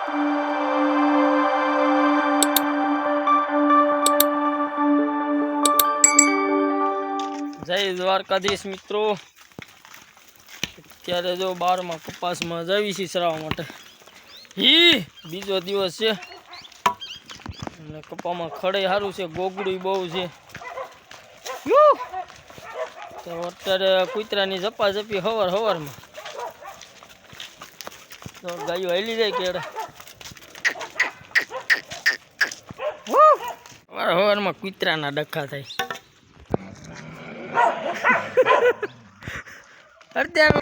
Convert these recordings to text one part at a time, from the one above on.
જય દ્વારકાધીશ મિત્રો, અત્યારે જો 12માં કપાસમાં જવી છીએ સરાવવા માટે. બીજો દિવસ છે અને કપામાં ખડે સારું છે, ગોગડું બહુ છે. તો અત્યારે કૂતરાની ઝપાઝપી હવારમાં તો ગાયો હાલી જાય કેડે. હવારમાં કૂતરાના ડખા થાય. અત્યારે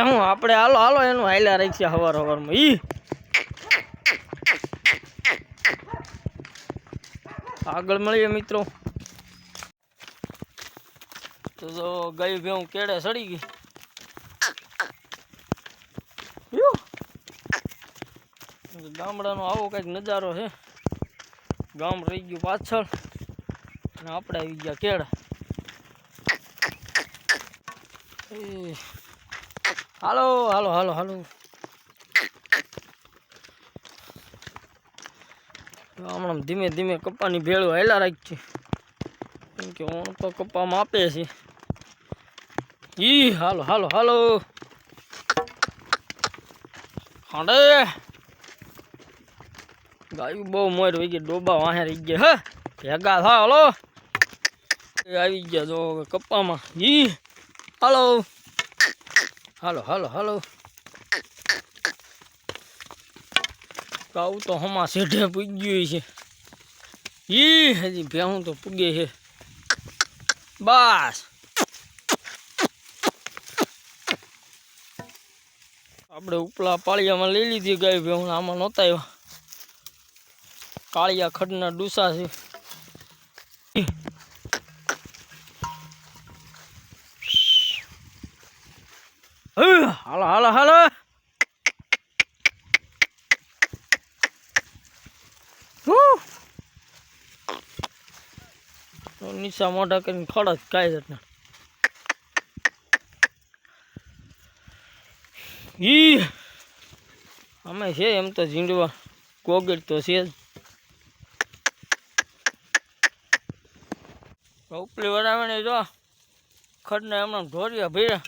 હું આપણે હાલો એનું હાલ્યા રહી છે હવારમાં. આગળ મળીએ મિત્રો. તો ગાયું ભેહું કેડે સડી ગઈ. ગામડાનો આવો કંઈક નજારો છે. ગામ રહી ગયું પાછળ અને આપણે આવી ગયા કેળા. હાલો હાલો હાલો હાલો. હમણાં ધીમે ધીમે કપ્પાની ભેળું હાલ્યા રાખી છે, કેમ કે હું તો કપ્પામાં આપે છે. હાલો હાલો હાલો હાડે. ગાયું બહુ મોર વહી ગઈ, ડોબા વાહે રહી ગયા. ભેગા થા હાલો. આવી ગયા જો કપ્પામાં. હાલો હાલો હાલો હાલો. ગાવું તો હમા સેઢે પૂગ્યું છે. હજી ભેહું તો પૂગે છે. બસ આપણે ઉપલા પાળિયામાં લઈ લીધી ગાય ભેહું. આમાં નહોતા આવ્યા. કાળિયા ખડના ડૂસા છે. હાલો હાલો હાલો. નીચા મોઢા કરીને ખડ જ કાંઈ જતા. અમે છે એમ તો ઝીંડવા કોગેટ તો છે જ. ઉપલી વરાવણે જો ખડને હમણાં ઢોરિયા ભર્યા.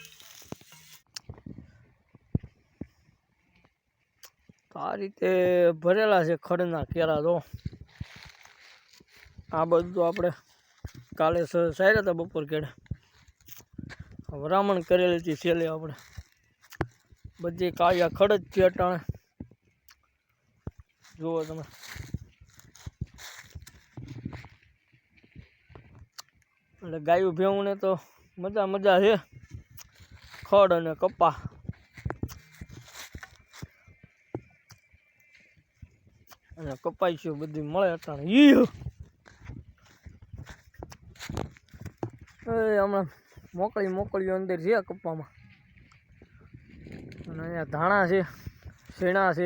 આ રીતે ભરેલા છે ખડના કેરા. જો આ બધું આપણે કાલે સાર્યા હતા બપોર કેડે. વરામણ કરેલી હતી છેલ્લે. આપણે બધી કાળિયા ખડ જ છે અટાણે. જુઓ તમે. એટલે ગાયું ભેવું ને તો મજા છે. ખડ અને કપા અને કપાઈશું બધી મળે અટાણે. હમણાં મોકળીઓ અંદર છે કપ્પામાં. અને અહીંયા ધાણા છે, શેણા છે.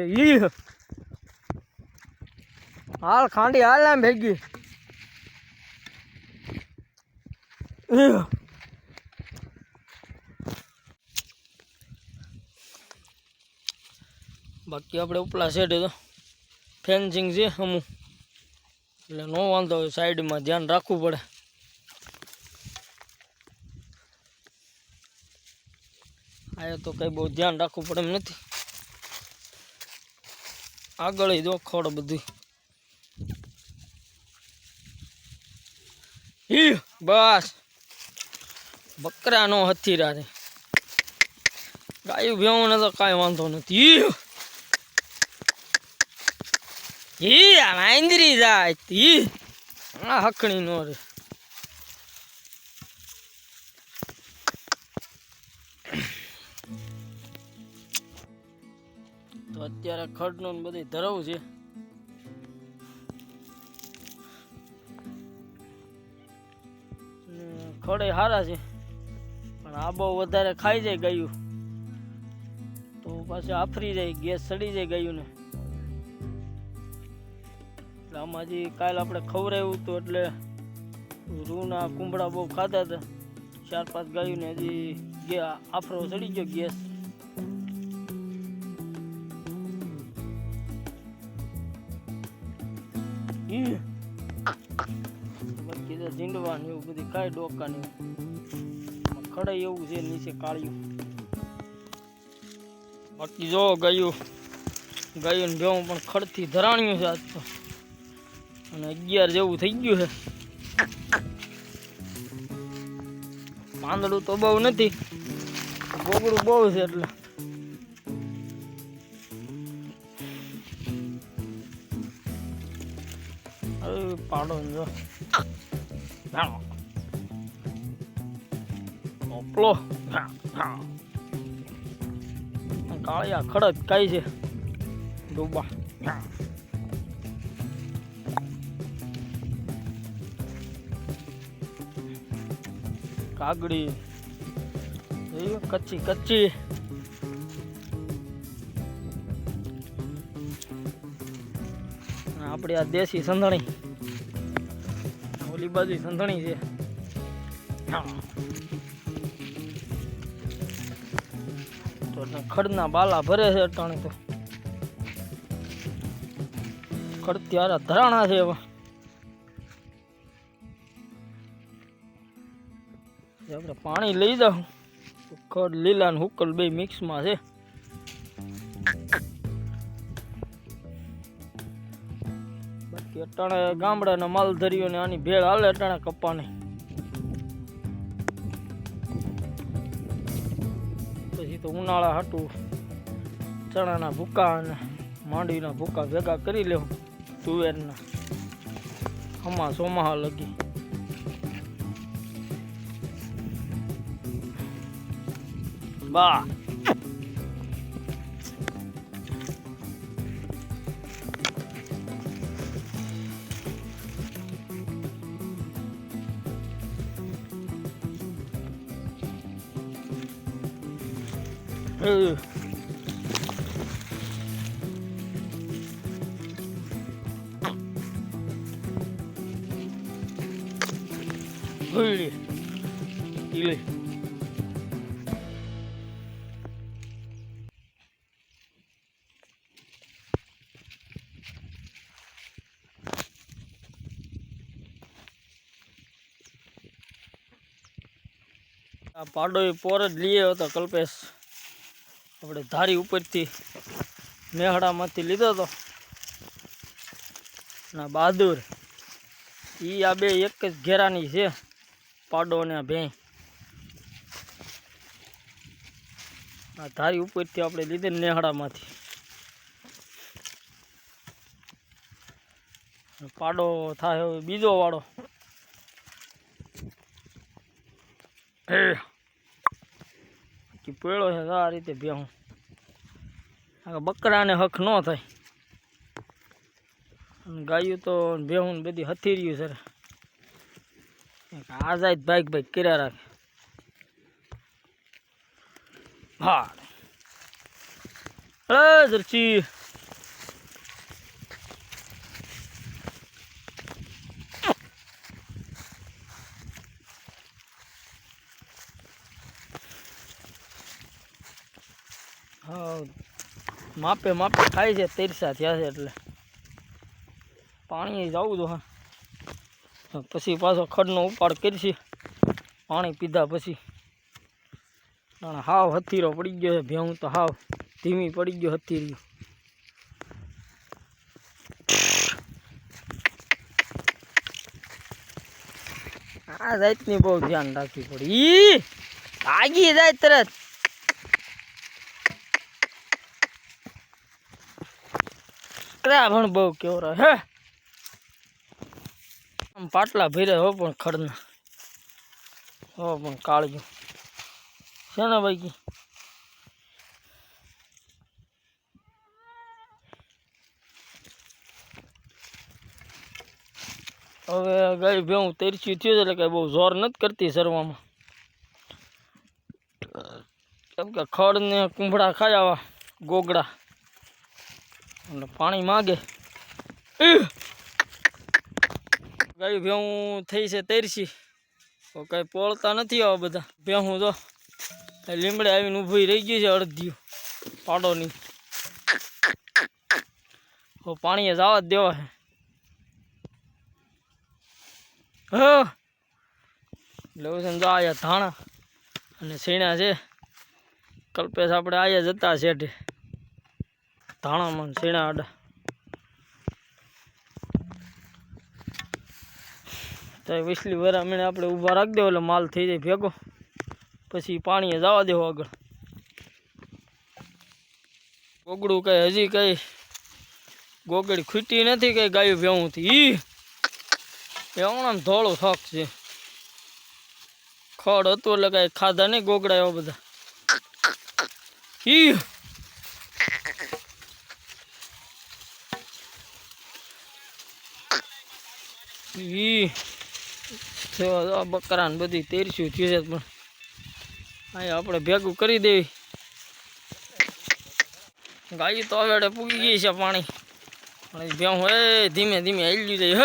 હાલ ખાંડી હાલ આમ ભેગી. બાકી આપણે ઉપલા સાઈડે તો ફેન્સિંગ છે અમુક, એટલે નો વાંધો હોય. સાઈડમાં ધ્યાન રાખવું પડે. આ તો કઈ બહુ ધ્યાન રાખવું પડે એમ નથી. આગળ જો ખડ બધું. બસ બકરા નો હથીરા રે. ગાયું ભેવું ને તો કાંઈ વાંધો નથી. આંદરી જાય હકણી નો રે. તો અત્યારે ખડનું બધી ધરવું છે. ખડે સારા છે પણ આ બહુ વધારે ખાઈ જાય ગાયું તો પાછું આફરી જાય, ગેસ સડી જાય ગાયું ને. એટલે આમાં હજી કાલ આપણે ખવડાવ્યું હતું એટલે રૂના કુંભળા બહુ ખાતા હતા. 4-5 ગાયું ને હજી આફરો ચડી ગયો ગેસ. બાકી તો ઝીંડવા ને એવું બધી કાંઈ ડોકા ને ખડાઈ એવું છે નીચે કાળિયું. બાકી જો ગાયું ને ભેવું પણ ખડથી ધરાણ્યું છે આજ તો, અને 11 જેવું થઈ ગયું છે. પાંદડું તો બહુ નથી, ગોગડું બહુ છે એટલે પાડો જો ઓપલો કાળિયા ખડત કાંઈ છે ડોબા. કાગડી કચ્ચી કચ્ચી. આપણી આ દેશી સંધણી, ઓલી બાજુ સંધણી છે. તો ખડના બાલા ભરે છે અટાણે તો. ખડ ત્યારે ધરાણા છે એવા. આપણે પાણી લઈ જાઉં. ખડ લીલા ને હુકલ બે મિક્સમાં છે. બાકી અટાણે ગામડાના માલધરીઓને આની ભેળ હાલે અટાણે કપ્પાની. પછી તો ઉનાળા હાટું ચણાના ભૂકા અને માંડવીના ભૂકા ભેગા કરી લેવું તુવેરના હમા સોમાહા લગી. બા આ પાડો એ પોર જ લઈએ હતો કલ્પેશ. આપણે ધારી ઉપરથી નેહડામાંથી લીધો હતો ના બહાદુર. આ બે એક જ ઘેરાની છે, પાડો અને આ ભેં. આ ધારી ઉપરથી આપણે લીધે નેહડામાંથી. પાડો થાય હવે બીજો વાળો. પેળો છે આ રીતે ભેહું. બકરાને હક ન થાય. ગાયું તો ભેહું બધી હથી રહ્યું સર. આ જાય ભાઈક કર્યા રાખે. હા જર્સી હા માપે માપે ખાય છે. તેરસા થયા છે એટલે પાણી જવું તો. હા પછી પાછો ખડનો ઉપાડ કરશે પાણી પીધા પછી. હાવ હથીરો પડી ગયો છે ભેહું તો. હાવ ધીમી પડી ગયો હથીર્યું. આ જાતની બહુ ધ્યાન રાખવી પડી. આગી જાય તરત. પણ બહુ કેવરા હે. આમ પાટલા ભર્યા હો પણ ખડના હો પણ કાળજો છે ને ભાઈ. હવે ગાય ભેવું તરસી થયું એટલે કઈ બહુ જોર નથી કરતી સરવામાં. કેમ કે ખડ ને કુંભળા ખાય આવા ગોગડા એટલે પાણી માગે. ગાયું ભેહું થઈ છે તૈરસી તો કઈ પોળતા નથી આવા બધા ભેહું તો લીમડે આવીને ઊભી રહી ગઈ છે અડધી પાડોની પાણીએ જવા જ દેવા છે લેવું છે આયા ધાણા અને સીણા છે કલ્પેશ આપણે આયા જતા શેઠે ધાણામાં સીણા આડા તો વિસલી વરામણે આપણે ઊભા રાખી દેવો એટલે માલ થઈ જાય ભેગો પછી પાણીએ જવા દેવો આગળ ગોગડું કઈ હજી કઈ ગોગડી ખૂટી નથી કઈ ગાયું ભેહુંથી એવણામ ધોળું શોખ છે ખડ હતું એટલે કઈ ખાધા નહીં ગોગડા એવા બધા બકરા ને બધી તેરસ્યું થયું છે પણ અહીંયા આપણે ભેગું કરી દેવી ગાય તો હવે પૂગી ગઈ છે પાણી ભેહું હે ધીમે ધીમે હાલ્યું જાય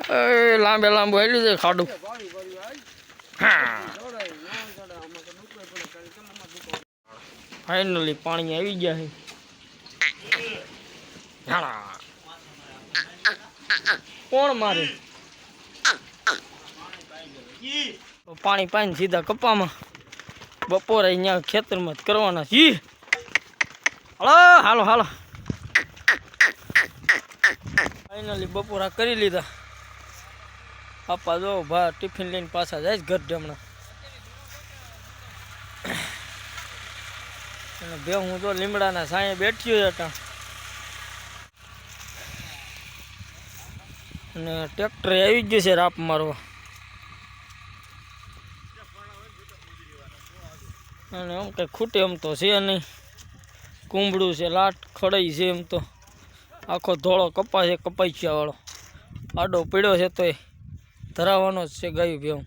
હે લાંબે લાંબુ હાલ્યું જાય ખાડું ફાઇનલી પાણી આવી ગયા છે કોણ મારે પાણી પાઈને સીધા કપામાં બપોરે અહીંયા ખેતરમાં જ કરવાના છી હાલો હાલો હાલો ફાઇનલી બપોરા કરી લીધા આપા જો ભા ટિફિન લઈને પાછા જાય ઘર જમણા અને ભેહું તો લીમડાના સાંયે બેઠ્યો હતા અને ટ્રેક્ટર આવી ગયું છે રાપ મારવા અને આમ કંઈ ખૂટે એમ તો છે નહીં કુંબળું છે લાટ ખડાઈ છે એમ તો આખો ધોળો કપા છે કપાઈયા વાળો આડો પીડ્યો છે તો એ ધરાવવાનો જ છે ગાયું ભેહું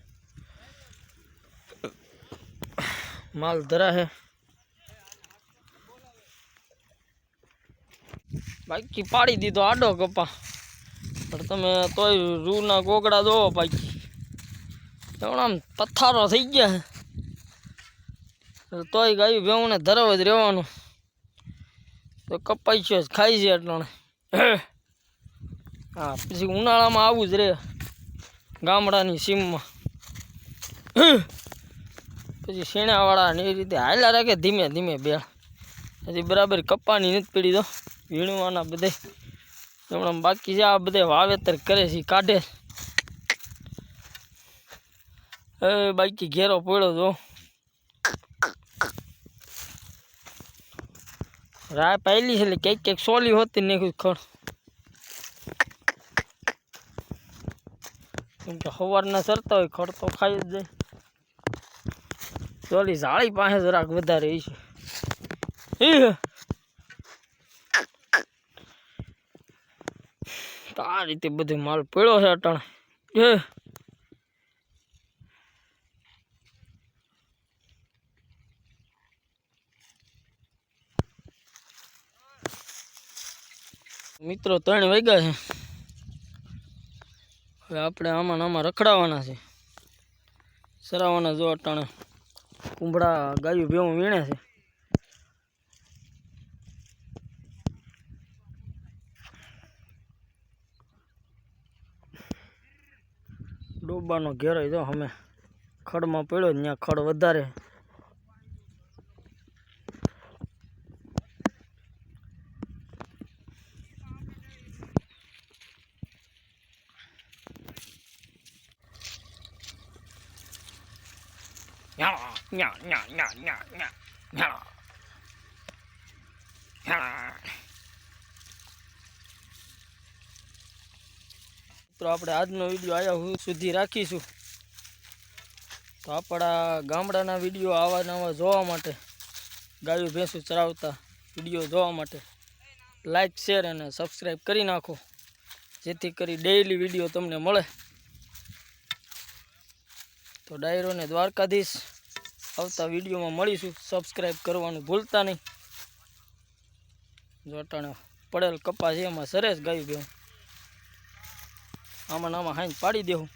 માલ ધરા છે બાકી પાડી દીધો આડો કપા પણ તમે તોય રૂના ગોગડા જોવો બાકી આમ પથ્થારો થઈ ગયા છે તોય ગાયું ભેહું ને ધરાવ જ રહેવાનું તો કપાઈ છે ખાઈ છે એટલે હા પછી ઉનાળામાં આવું જ રહે ગામડાની સીમમાં પછી શેણાવાળા ને એ રીતે હાલ્યા રાખે ધીમે ધીમે બે હજી બરાબર કપાની નથી પડી તો વીણવાના બધે હમણાં બાકી છે આ બધે વાવેતર કરે છે કાઢે બાકી ઘેરો પડ્યો તો રાય પાયલી છે એટલે ક્યાંક ક્યાંક સોલી હોતી નહીં ખડ કેમ કે સવારના સરતા હોય ખડ તો ખાઈ જ જાય સોલી જાળી પાસે જરાક વધારે છે તો આ રીતે બધો માલ પડ્યો છે અટાણે મિત્રો 3 વાગ્યા છે હવે આપણે આમાં રખડાવવાના છે સરાવવાના જો અટાણે કુંભળા ગાયું ભેહું વીણે છે ડોબાનો ઘેરાઈ જો અમે ખડમાં પડ્યો ત્યાં ખડ વધારે તો આપણે આજનો વિડીયો આયા સુધી રાખીશું તો આપણા ગામડાના વિડીયો આવા નવા જોવા માટે ગાયું ભેંસું ચરાવતા વિડીયો જોવા માટે લાઈક શેર અને સબસ્ક્રાઈબ કરી નાખો જેથી કરી ડેઈલી વિડીયો તમને મળે તો ડાયરો ને દ્વારકાધીશ આવતા વિડીયોમાં મળીશું. સબસ્ક્રાઈબ કરવાનું ભૂલતા નહીં. જોટાણે પડેલ કપા છે એમાં સરસ ગાયું ગયું. આમાં હાઈન પાડી દેવું.